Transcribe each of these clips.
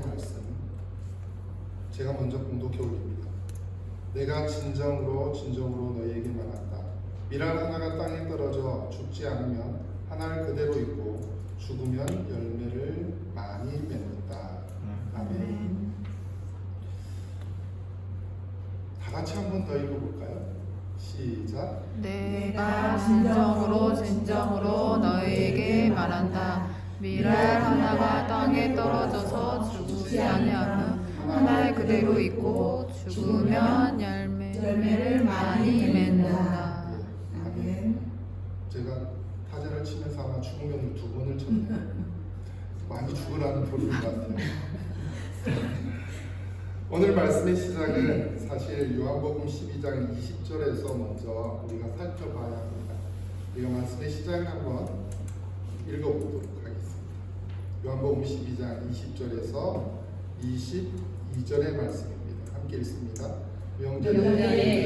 하나님의 말씀, 제가 먼저 공독해 올립니다. 내가 진정으로 너희에게 말한다. 밀알 하나가 땅에 떨어져 죽지 않으면 한 알 그대로 있고 죽으면 열매를 많이 맺는다. 아멘. 다 같이 한 번 더 읽어볼까요? 시작. 내가 진정으로 너희에게 말한다. 밀알 하나가 땅에 떨어져서 죽지 아니하면 한 알 그대로 있고 죽으면 열매를 많이 맺는다. 아멘. 제가 타자를 치면서 아마 죽으면 2번을 쳤네요. 많이 죽으라는 소리인 것 같아요. 오늘 말씀의 시작은 사실 요한복음 12장 20절에서 먼저 우리가 살펴봐야 합니다. 우리가 말씀의 시작을 한번 읽어보도록 하겠습니다. 요한복음 12장 20절에서 22절의 말씀입니다. 함께 읽습니다. 명절에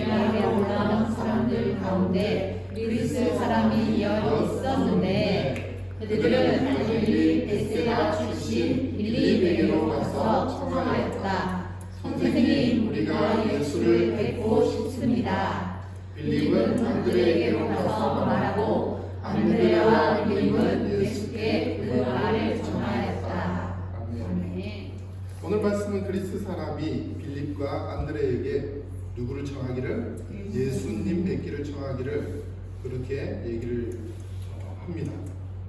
유다에 올라온 사람들 가운데 그리스 사람이 여 있었는데 그들은 갈릴리 베세다 출신 빌립에게로 가서 청하였다. 선생님, 우리가 예수를 뵙고 싶습니다. 빌립은 안드레에게로 가서 말하고 안드레와 빌립은 예수께 그 말을 전하였다. 아멘. 오늘 말씀은 그리스 사람이 빌립과 안드레에게 누구를 청하기를? 예수님 뵙기를 청하기를 그렇게 얘기를 합니다.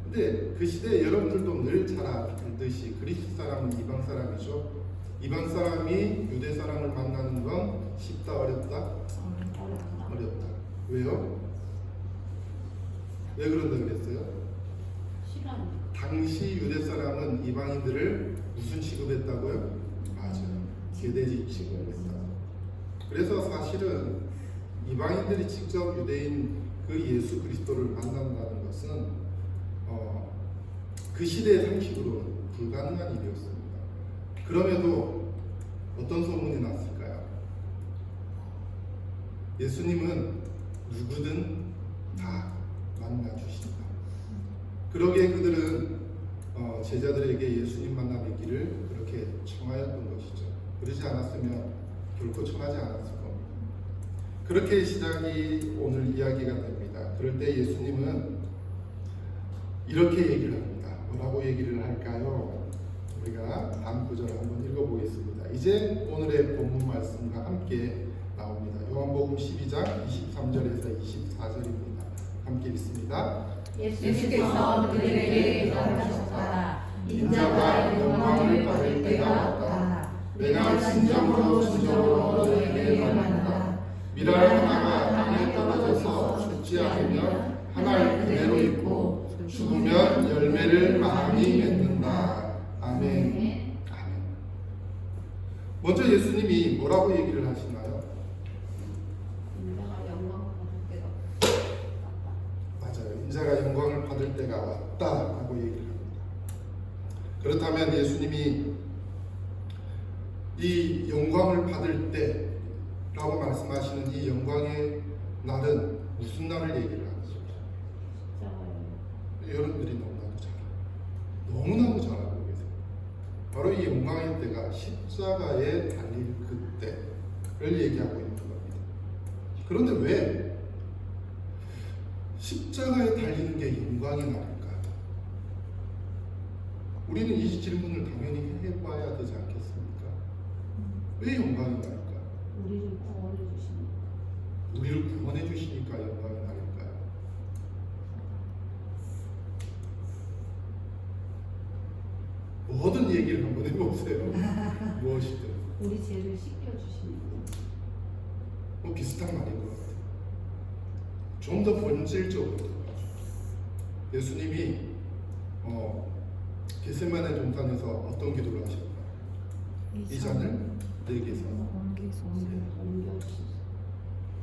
근데 그 시대에 여러분들도 늘 잘 알듯이 그리스 사람은 이방 사람이죠. 이방 사람이 유대 사람을 만나는 건 쉽다 어렵다? 어렵다. 왜요? 왜 그런다 그랬어요? 당시 유대 사람은 이방인들을 무슨 취급했다고요? 맞아요. 개돼지 취급했다. 그래서 사실은 이방인들이 직접 유대인 그 예수 그리스도를 만난다는 것은 그 시대의 상식으로는 불가능한 일이었습니다. 그럼에도 어떤 소문이 났을까요? 예수님은 누구든 다 만나주신다. 그러기에 그들은 제자들에게 예수님 만나 뵙기를 그렇게 청하였던 것이죠. 그러지 않았으면 결코 청하지 않았을 겁니다. 그렇게 시작이 오늘 이야기가 됩니다. 그럴 때 예수님은 이렇게 얘기를 합니다. 뭐라고 얘기를 할까요? 우리가 다음 구절을 한번 읽어보겠습니다. 이제 오늘의 본문 말씀과 함께 나옵니다. 요한복음 12장 23절에서 24절입니다. 함께 읽습니다. 예수께서 그들에게 대답하셨다. 인자가 영광을 받을 때가 왔다. 내가 진정으로 너희에게 말한다. 밀알 하나가 땅에 떨어져서 죽지 않으면 한 알 그대로 있고 죽으면 열매를 많이 맺는다. 아멘. 아멘. 먼저 예수님이 뭐라고 얘기를 하시나요? 인자가 영광을 받을 때가 왔다. 맞아요. 인자가 영광을 받을 때가 왔다라고 얘기를 합니다. 그렇다면 예수님이 이 영광을 받을 때라고 말씀하시는 이 영광의 날은 무슨 날을 얘기를 하죠? 여러분들이 너무나도 잘 알고 계세요. 바로 이 영광의 때가 십자가에 달릴 그때를 얘기하고 있는 겁니다. 그런데 왜 십자가에 달리는 게 영광의 날일까? 우리는 이 질문을 당연히 해봐야 되지 않겠습니까? 왜 영광의 날일까? 우리를 구원해 주시니까 영광의 날일까요? 모든 얘기를 한번 해보세요. 무엇이든. 우리 죄를 씻겨주시는 비슷한 말인 것 같아요. 좀 더 본질적으로 예수님이 겟세마네 동산에서 어떤 기도를 하셨나요? 이 잔을 내게서 옮기소서.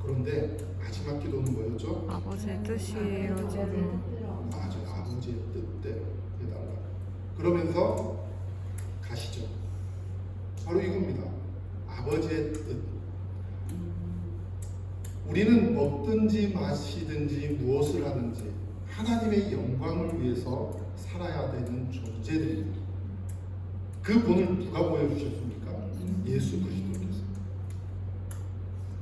그런데 마지막 기도는 뭐였죠? 아버지의 뜻이 이루어지는 맞아요. 아버지의 뜻대로 해달라. 그러면서 가시죠. 바로 이겁니다. 아버지의 뜻. 우리는 먹든지 마시든지 무엇을 하든지 하나님의 영광을 위해서 살아야 되는 존재들입니다. 그 본을 누가 보여주셨습니까? 예수 그리스도께서.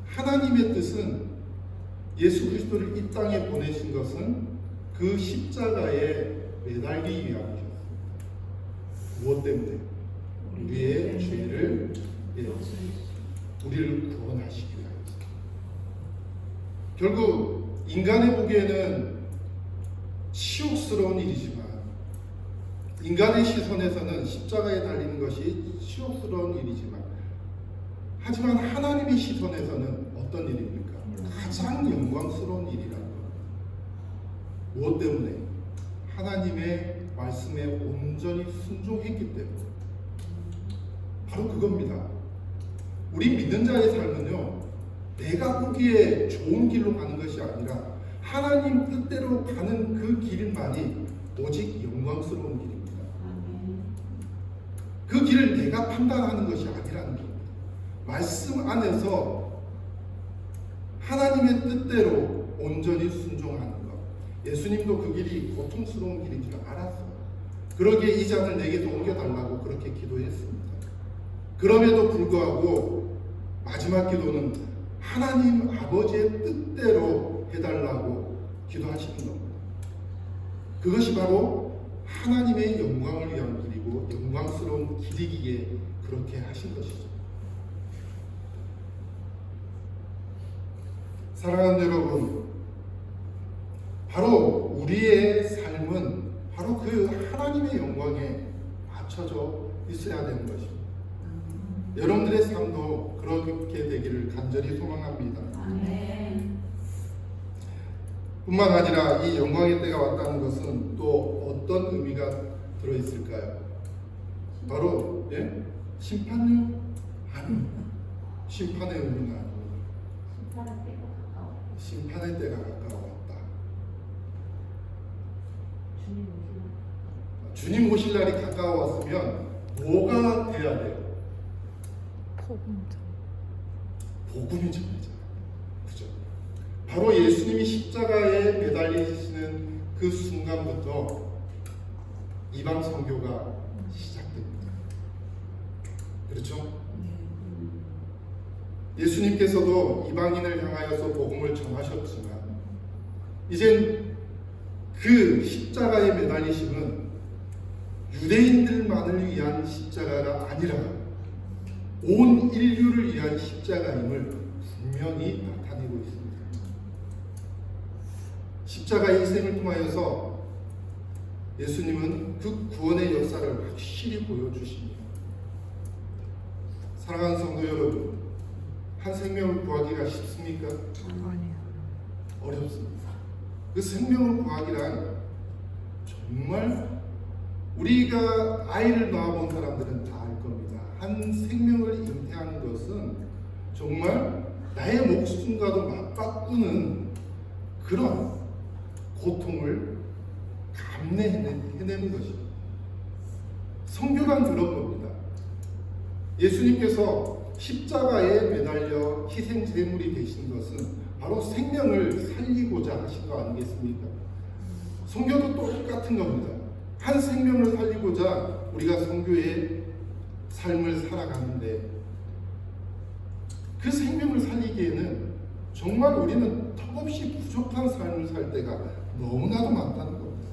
하나님의 뜻은 예수 그리스도를 이 땅에 보내신 것은 그 십자가에 매달리기 위함이었습니다. 무엇 때문에? 우리의 죄를, 우리를 구원하시기 위하여서. 결국 인간의 보기에는 치욕스러운 일이지만, 인간의 시선에서는 십자가에 달리는 것이 치욕스러운 일이지만, 하지만 하나님의 시선에서는 어떤 일입니까? 가장 영광스러운 일이라는 겁니다. 무엇 때문에? 하나님의 말씀에 온전히 순종했기 때문에. 바로 그겁니다. 우리 믿는 자의 삶은요, 내가 보기에 좋은 길로 가는 것이 아니라 하나님 뜻대로 가는 그 길만이 오직 영광스러운 길입니다. 그 길을 내가 판단하는 것이 아니라는 겁니다. 말씀 안에서 하나님의 뜻대로 온전히 순종하는 것. 예수님도 그 길이 고통스러운 길인 줄 알았어요. 그러기에 이 잔을 내게도 옮겨달라고 그렇게 기도했습니다. 그럼에도 불구하고 마지막 기도는 하나님 아버지의 뜻대로 해달라고 기도하시는 겁니다. 그것이 바로 하나님의 영광을 위한 길이고 영광스러운 길이기에 그렇게 하신 것이죠. 사랑하는 여러분, 바로 우리의 삶은 바로 그 하나님의 영광에 맞춰져 있어야 되는 것입니다. 여러분들의 삶도 그렇게 되기를 간절히 소망합니다. 아멘. 뿐만 아니라 이 영광의 때가 왔다는 것은 또 어떤 의미가 들어있을까요? 바로 심판요? 아닙니다. 심판의 의미는 아닙니다. 심판의 때가 가까워왔다. 주님 오실 날이 가까워왔으면 뭐가 돼야 돼요? 복음이 전해져요. 그죠? 바로 예수님이 십자가에 매달리시는 그 순간부터 이방 선교가 시작됩니다. 그렇죠? 예수님께서도 이방인을 향하여서 복음을 전하셨지만 이젠 그 십자가에 매달리심은 유대인들만을 위한 십자가가 아니라 온 인류를 위한 십자가임을 분명히 나타내고 있습니다. 십자가의 희생을 통하여서 예수님은 그 구원의 역사를 확실히 보여주십니다. 사랑하는 성도 여러분, 한 생명을 구하기가 쉽습니까? 아니요. 어렵습니다. 그 생명을 구하기란 정말 우리가 아이를 낳아본 사람들은 다 알 겁니다. 한 생명을 잉태하는 것은 정말 나의 목숨과도 맞바꾸는 그런 고통을 감내해내는 것입니다. 성교란 그런 겁니다. 예수님께서 십자가에 매달려 희생 제물이 되신 것은 바로 생명을 살리고자 하신 거 아니겠습니까? 성교도 똑같은 겁니다. 한 생명을 살리고자 우리가 성교의 삶을 살아가는데 그 생명을 살리기에는 정말 우리는 턱없이 부족한 삶을 살 때가 너무나도 많다는 겁니다.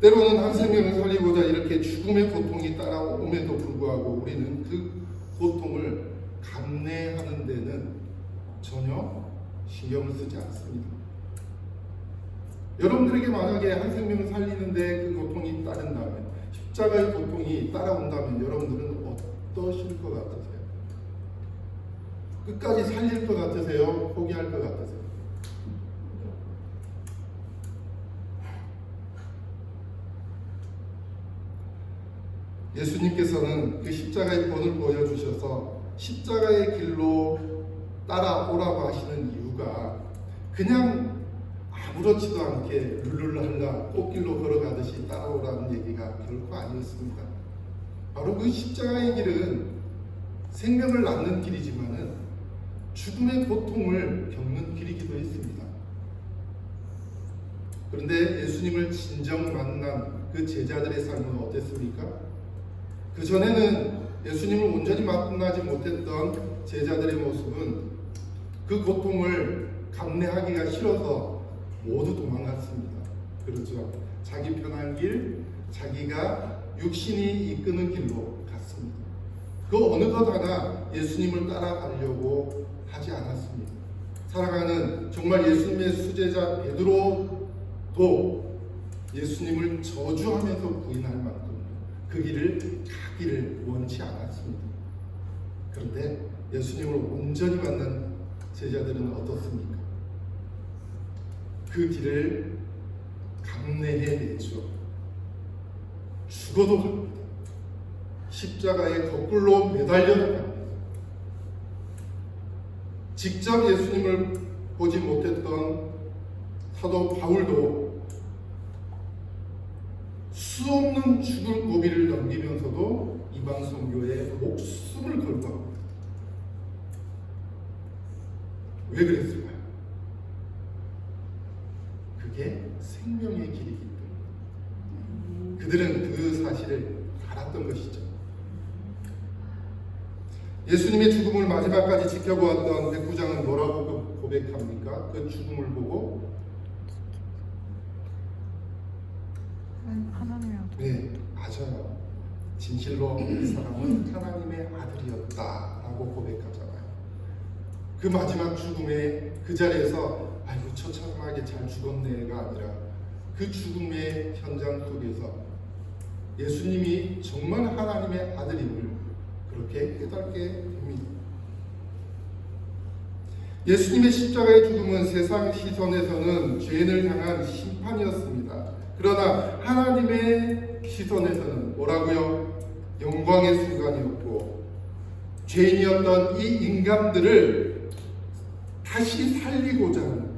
때로는 한 생명을 살리고자 이렇게 죽음의 고통이 따라옴에도 불구하고 우리는 그 고통을 감내하는 데는 전혀 신경을 쓰지 않습니다. 여러분들에게 만약에 한 생명을 살리는데 그 고통이 따른다면, 십자가의 고통이 따라온다면 여러분들은 어떠실 것 같으세요? 끝까지 살릴 것 같으세요? 포기할 것 같으세요? 예수님께서는 그 십자가의 본을 보여주셔서 십자가의 길로 따라오라고 하시는 이유가 그냥 아무렇지도 않게 룰루랄라 꽃길로 걸어가듯이 따라오라는 얘기가 결코 아니었습니다. 바로 그 십자가의 길은 생명을 낳는 길이지만은 죽음의 고통을 겪는 길이기도 했습니다. 그런데 예수님을 진정 만난 그 제자들의 삶은 어땠습니까? 그 전에는 예수님을 온전히 만나지 못했던 제자들의 모습은 그 고통을 감내하기가 싫어서 모두 도망갔습니다. 그렇죠. 자기 편한 길, 자기가 육신이 이끄는 길로 갔습니다. 그 어느 것 하나 예수님을 따라가려고 하지 않았습니다. 살아가는 정말 예수님의 수제자 베드로도 예수님을 저주하면서 부인할 만큼 그 길을 가기를 원치 않았습니다. 그런데 예수님을 온전히 만난 제자들은 어떻습니까? 그 길을 감내해내죠. 죽어도 갑니다. 십자가에 거꾸로 매달려도 갑니다. 직접 예수님을 보지 못했던 사도 바울도 수없는 죽을 고비를 넘기면서도 이방 선교에 목숨을 걸고 합니다. 왜 그랬을까요? 그게 생명의 길이기 때문에 그들은 그 사실을 알았던 것이죠. 예수님의 죽음을 마지막까지 지켜보았던 백부장은 뭐라고 고백합니까? 그 죽음을 보고 하나님의 아들. 네, 맞아요. 진실로 이 사람은 하나님의 아들이었다라고 고백하잖아요. 그 마지막 죽음의 그 자리에서 아이고 처참하게 잘 죽었네가 아니라 그 죽음의 현장 속에서 예수님이 정말 하나님의 아들임을 그렇게 깨닫게 됩니다. 예수님의 십자가의 죽음은 세상 시선에서는 죄인을 향한 심판이었습니다. 그러나 하나님의 시선에서는 뭐라고요? 영광의 순간이었고 죄인이었던 이 인간들을 다시 살리고자 하는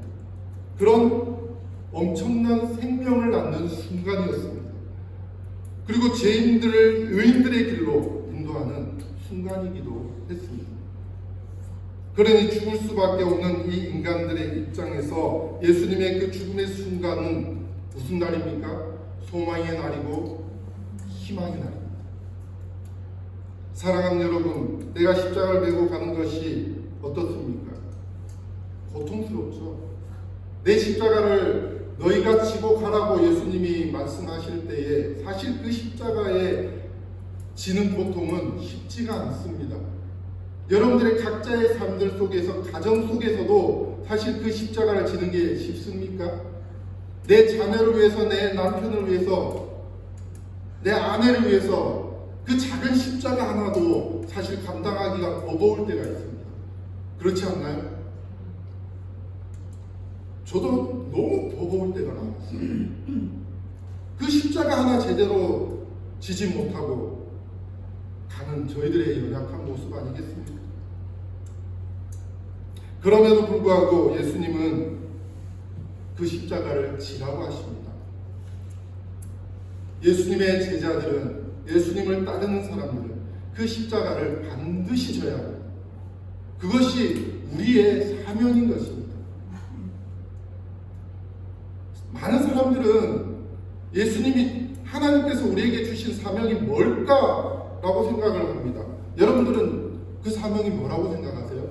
그런 엄청난 생명을 낳는 순간이었습니다. 그리고 죄인들을 의인들의 길로 인도하는 순간이기도 했습니다. 그러니 죽을 수밖에 없는 이 인간들의 입장에서 예수님의 그 죽음의 순간은 무슨 날입니까? 소망의 날이고 희망의 날입니다. 사랑하는 여러분, 내가 십자가를 메고 가는 것이 어떻습니까? 고통스럽죠. 내 십자가를 너희가 지고 가라고 예수님이 말씀하실 때에 사실 그 십자가에 지는 고통은 쉽지가 않습니다. 여러분들의 각자의 삶들 속에서 가정 속에서도 사실 그 십자가를 지는 게 쉽습니까? 내 자녀를 위해서, 내 남편을 위해서, 내 아내를 위해서 그 작은 십자가 하나도 사실 감당하기가 버거울 때가 있습니다. 그렇지 않나요? 저도 너무 버거울 때가 많았어요. 그 십자가 하나 제대로 지지 못하고 가는 저희들의 연약한 모습 아니겠습니까? 그럼에도 불구하고 예수님은 그 십자가를 지라고 하십니다. 예수님의 제자들은, 예수님을 따르는 사람들은 그 십자가를 반드시 져야 합니다. 그것이 우리의 사명인 것입니다. 많은 사람들은 예수님이, 하나님께서 우리에게 주신 사명이 뭘까라고 생각을 합니다. 여러분들은 그 사명이 뭐라고 생각하세요?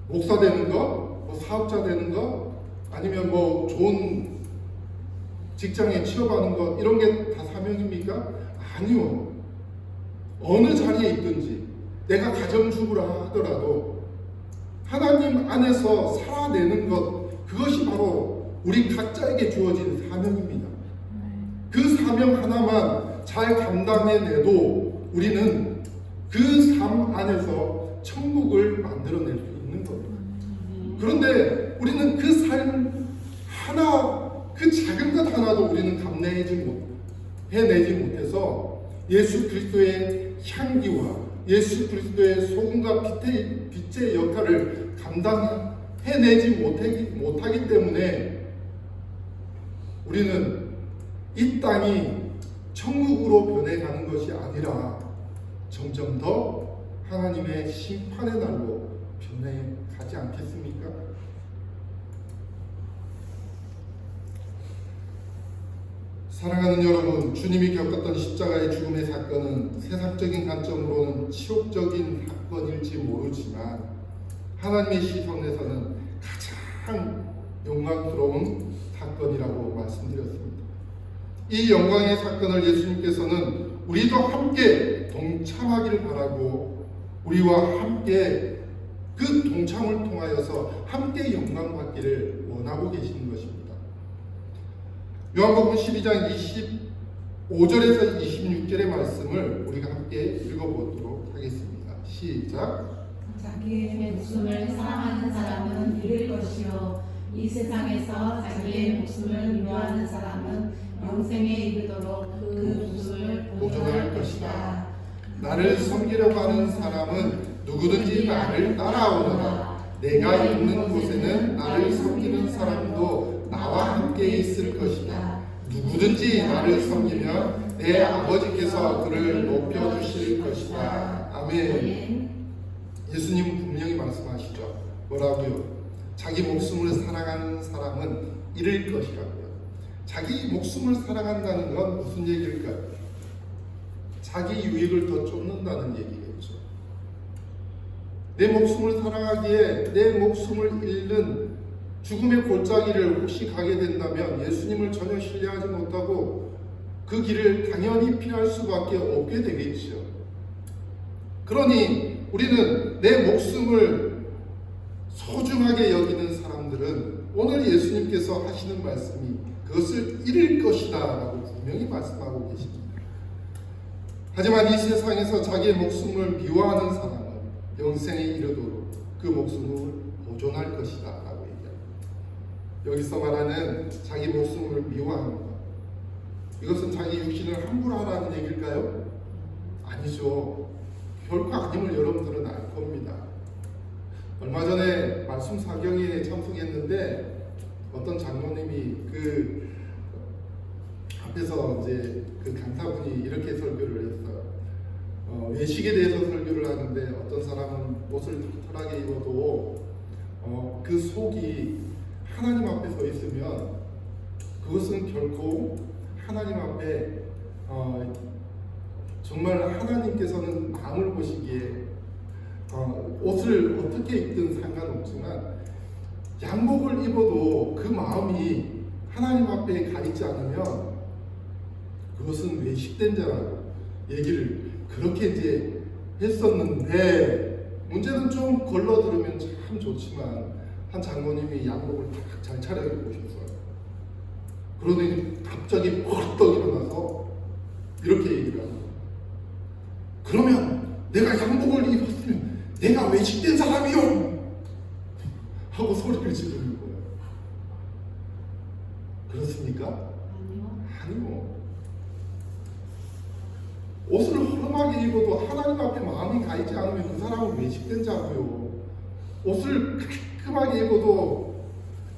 목사 되는 거? 뭐 사업자 되는 거? 아니면 뭐 좋은 직장에 취업하는 것, 이런 게 다 사명입니까? 아니요. 어느 자리에 있든지 내가 가정주부라 하더라도 하나님 안에서 살아내는 것, 그것이 바로 우리 각자에게 주어진 사명입니다. 그 사명 하나만 잘 감당해내도 우리는 그 삶 안에서 천국을 만들어낼 수 있는 겁니다. 그런데 우리는 그 삶 하나, 그 작은 것 하나도 우리는 해내지 못해서 예수 그리스도의 향기와 예수 그리스도의 소금과 빛의 역할을 감당해내지 못하기 때문에 우리는 이 땅이 천국으로 변해가는 것이 아니라 점점 더 하나님의 심판의 날로 변해가지 않겠습니까? 사랑하는 여러분, 주님이 겪었던 십자가의 죽음의 사건은 세상적인 관점으로는 치욕적인 사건일지 모르지만 하나님의 시선에서는 가장 영광스러운 사건이라고 말씀드렸습니다. 이 영광의 사건을 예수님께서는 우리도 함께 동참하기를 바라고 우리와 함께 그 동참을 통하여서 함께 영광 받기를 원하고 계시는 것입니다. 요한복음 12장 25절에서 26절의 말씀을 우리가 함께 읽어보도록 하겠습니다. 시작. 자기의 목숨을 사랑하는 사람은 잃을 것이요 이 세상에서 자기의 목숨을 미워하는 사람은 영생에 이르도록 그 목숨을 보존할 것이다. 나를 섬기려고 하는 사람은 누구든지 나를 따라오너라. 내가 있는 곳에는 나를 섬기는 사람도 나와 함께 있을 것이다. 누구든지 나를 섬기면 내 아버지께서 그를 높여주실 것이다. 아멘. 예수님은 분명히 말씀하시죠. 뭐라고요? 자기 목숨을 사랑하는 사람은 잃을 것이라고요. 자기 목숨을 사랑한다는 건 무슨 얘기일까요? 자기 유익을 더 쫓는다는 얘기겠죠. 내 목숨을 사랑하기에 내 목숨을 잃는 죽음의 골짜기를 혹시 가게 된다면 예수님을 전혀 신뢰하지 못하고 그 길을 당연히 피할 수밖에 없게 되겠죠. 그러니 우리는 내 목숨을 소중하게 여기는 사람들은 오늘 예수님께서 하시는 말씀이 그것을 잃을 것이다 라고 분명히 말씀하고 계십니다. 하지만 이 세상에서 자기의 목숨을 미워하는 사람은 영생에 이르도록 그 목숨을 보존할 것이다 라고 얘기합니다. 여기서 말하는 자기 목숨을 미워하는 것, 이것은 자기 육신을 함부로 하라는 얘기일까요? 아니죠. 결코 아님을 여러분들은 알 겁니다. 얼마 전에 말씀 사경회에 참석했는데 어떤 장로님이 그 앞에서 이제 그 강사분이 이렇게 설교를 했어요. 외식에 대해서 설교를 하는데 어떤 사람은 옷을 털털하게 입어도 그 속이 하나님 앞에 서 있으면 그것은 결코 하나님 앞에 정말 하나님께서는 마음을 보시기에 옷을 어떻게 입든 상관없지만 양복을 입어도 그 마음이 하나님 앞에 가리지 않으면 그것은 외식된 자라고 얘기를 그렇게 이제 했었는데, 문제는 좀 걸러 들으면 참 좋지만 한 장로님이 양복을 딱 잘 차려입고 오셨어요. 그러더니 갑자기 벌떡 일어나서 이렇게 얘기를 하는 거예요. 그러면 내가 양복을 입었으면 내가 외식된 사람이요! 하고 소리를 지르는 거예요. 그렇습니까? 아니요. 옷을 허름하게 입어도 하나님 앞에 마음이 가있지 않으면 그 사람은 외식된 자고요. 옷을 깔끔하게 입어도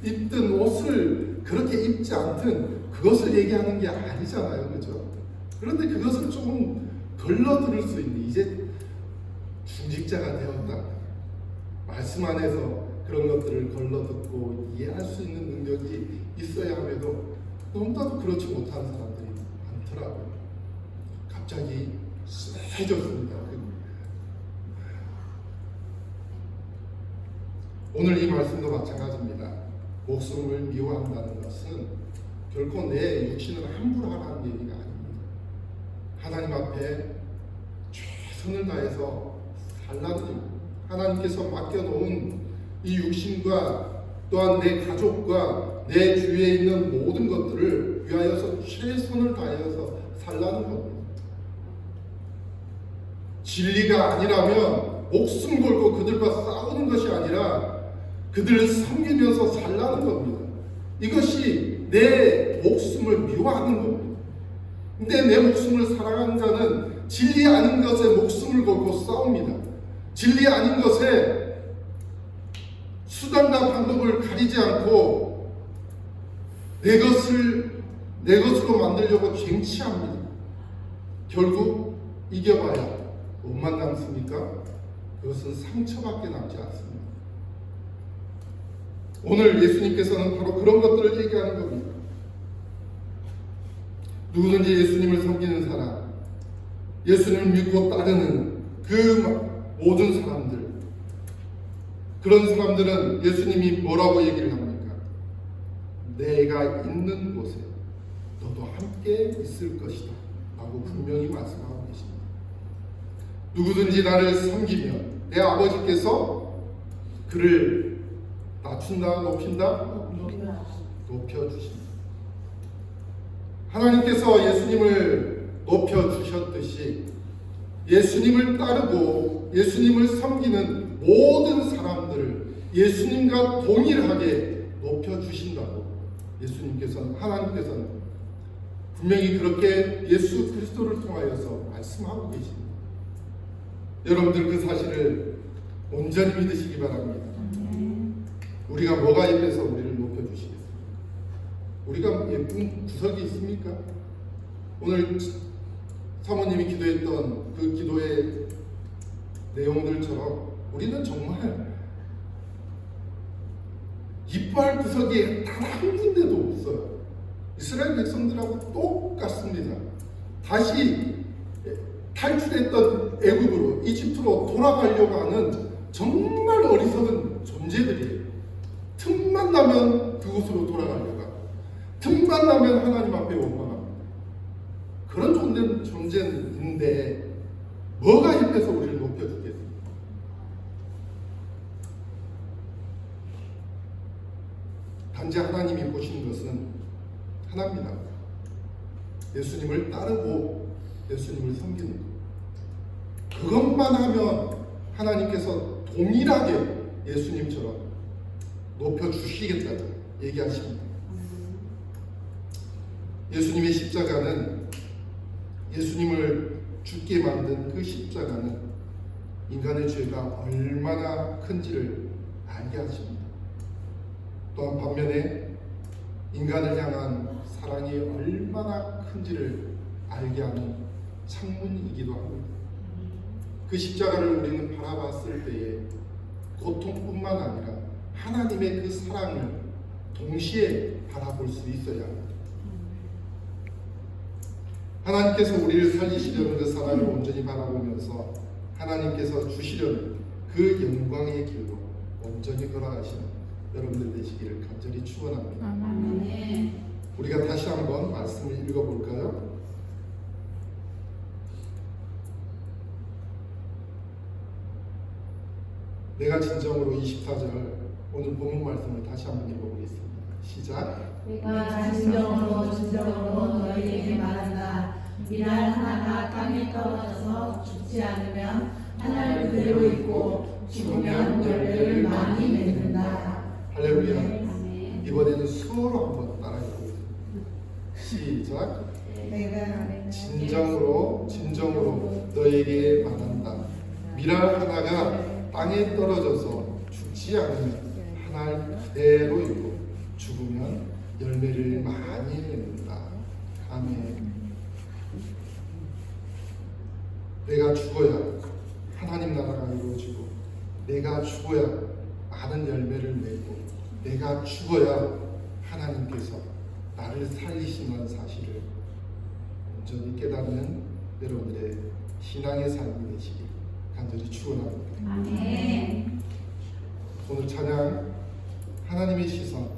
입든 옷을 그렇게 입지 않든 그것을 얘기하는 게 아니잖아요. 그렇죠? 그런데 그것을 조금 걸러들을 수 있는, 이제 중직자가 되었다. 말씀 안에서 그런 것들을 걸러듣고 이해할 수 있는 능력이 있어야 함에도 너무나도 그렇지 못한 사람들이 많더라고요. 갑자기 쎄해졌습니다. 오늘 이 말씀도 마찬가지입니다. 목숨을 미워한다는 것은 결코 내 육신을 함부로 하라는 얘기가 아닙니다. 하나님 앞에 최선을 다해서 살라는, 하나님께서 맡겨놓은 이 육신과 또한 내 가족과 내 주위에 있는 모든 것들을 위하여서 최선을 다해서 살라는 겁니다. 진리가 아니라면 목숨 걸고 그들과 싸우는 것이 아니라 그들을 섬기면서 살라는 겁니다. 이것이 내 목숨을 미워하는 겁니다. 근데 내 목숨을 사랑하는 자는 진리 아닌 것에 목숨을 걸고 싸웁니다. 진리 아닌 것에 수단과 방법을 가리지 않고 내 것으로 만들려고 쟁취합니다. 결국 이겨봐야 뭐만 남습니까? 그것은 상처밖에 남지 않습니다. 오늘 예수님께서는 바로 그런 것들을 얘기하는 겁니다. 누구든지 예수님을 섬기는 사람, 예수님을 믿고 따르는 그 모든 사람들, 그런 사람들은 예수님이 뭐라고 얘기를 합니까? 내가 있는 곳에 너도 함께 있을 것이다 라고 분명히 말씀하고 계십니다. 누구든지 나를 섬기면 내 아버지께서 그를 낮춘다, 높인다? 높여주십니다. 하나님께서 예수님을 높여주셨듯이 예수님을 따르고 예수님을 섬기는 모든 사람들을 예수님과 동일하게 높여주신다고 예수님께서는, 하나님께서는 분명히 그렇게 예수 그리스도를 통하여서 말씀하고 계십니다. 여러분들 그 사실을 온전히 믿으시기 바랍니다. 우리가 뭐가 예뻐서 우리를 높여주시겠습니까? 우리가 예쁜 구석이 있습니까? 오늘 사모님이 기도했던 그 기도의 내용들처럼 우리는 정말 이뻐할 구석이 단 한 군데도 없어요. 이스라엘 백성들하고 똑같습니다. 다시 탈출했던 애굽으로, 이집트로 돌아가려고 하는 정말 어리석은 존재들이에요. 틈만 나면 그곳으로 돌아가려고 하고, 틈만 나면 하나님 앞에 원망합니다. 그런 존재인데 뭐가 힘내서 우리를 높여주겠습니까? 단지 하나님이 보시는 것은 하나입니다. 예수님을 따르고 예수님을 섬기는 것. 그것만 하면 하나님께서 동일하게 예수님처럼 높여주시겠다고 얘기하십니다. 예수님의 십자가는, 예수님을 죽게 만든 그 십자가는 인간의 죄가 얼마나 큰지를 알게 하십니다. 또한 반면에 인간을 향한 사랑이 얼마나 큰지를 알게 하는 창문이기도 합니다. 그 십자가를 우리는 바라봤을 때에 고통뿐만 아니라 하나님의 그 사랑을 동시에 바라볼 수 있어야 합니다. 하나님께서 우리를 살리시려는 그 사랑을 온전히 바라보면서 하나님께서 주시려는 그 영광의 길로 온전히 걸어가시는 여러분들 되시기를 간절히 축원합니다. 아멘. 우리가 다시 한번 말씀을 읽어볼까요? 내가 진정으로 24절 오늘 본문 말씀을 다시 한번 읽어보겠습니다. 시작. 내가 진정으로 너희에게 말한다. 미랄 하나가 땅에 떨어져서 죽지 않으면 하늘 그대로 있고 죽으면 열매를 많이 맺는다. 할렐루야. 아멘. 이번에는 수어로 한번 따라해보겠습니다. 시작. 내가 진정으로 너에게 말한다. 미랄 하나가 땅에 떨어져서 죽지 않으면 하늘 그대로 있고 죽으면 열매를 많이 맺는다. 아멘. 내가 죽어야 하나님 나라가 이루어지고, 내가 죽어야 많은 열매를 맺고, 내가 죽어야 하나님께서 나를 살리시는 사실을 온전히 깨닫는 여러분들의 신앙의 삶이 되시길 간절히 축원합니다. 아멘. 오늘 찬양 하나님의 시선,